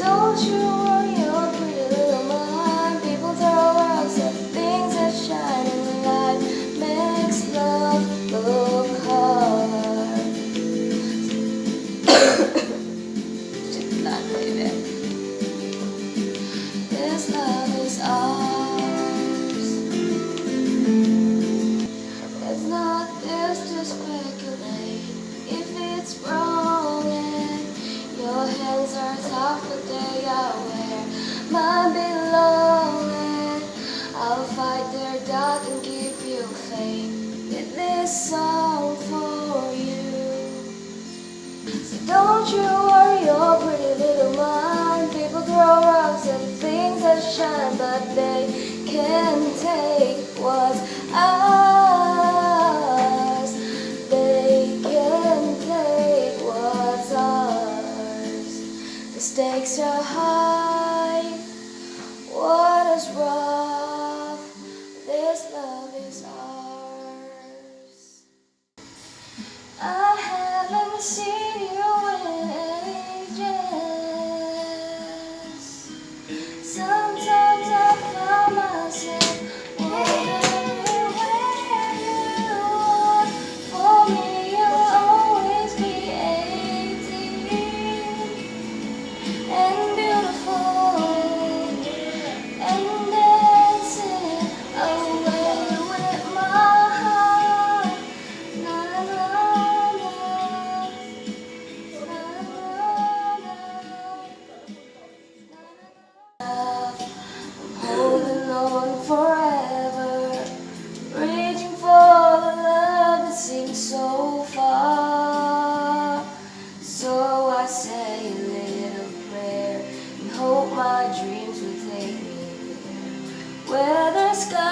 Don't you worry your pretty little mind. People throw rocks at things that shine, and the light makes love look hard. Just not, baby. This love is ours. It's not this to speculate if it's wrong, and your hands are soft, but they are where mine belong. And I'll fight their dark and give you faith in this song for you. So don't you worry your pretty little mind. People throw rocks at things that shine, but they can't take what's ours. They can't take what's ours. The stakes are high, water's rough. This love is ours. I haven't seen you in ages. Sometimes I find myself wondering where you are. For me, you'll always be 18 and beautiful and dancing away with my heart. Na, na, na, na, na, na, na. I'm holding on forever, reaching for the love that seems so far. So I say a little prayer and hope my dreams will take me there, where the sky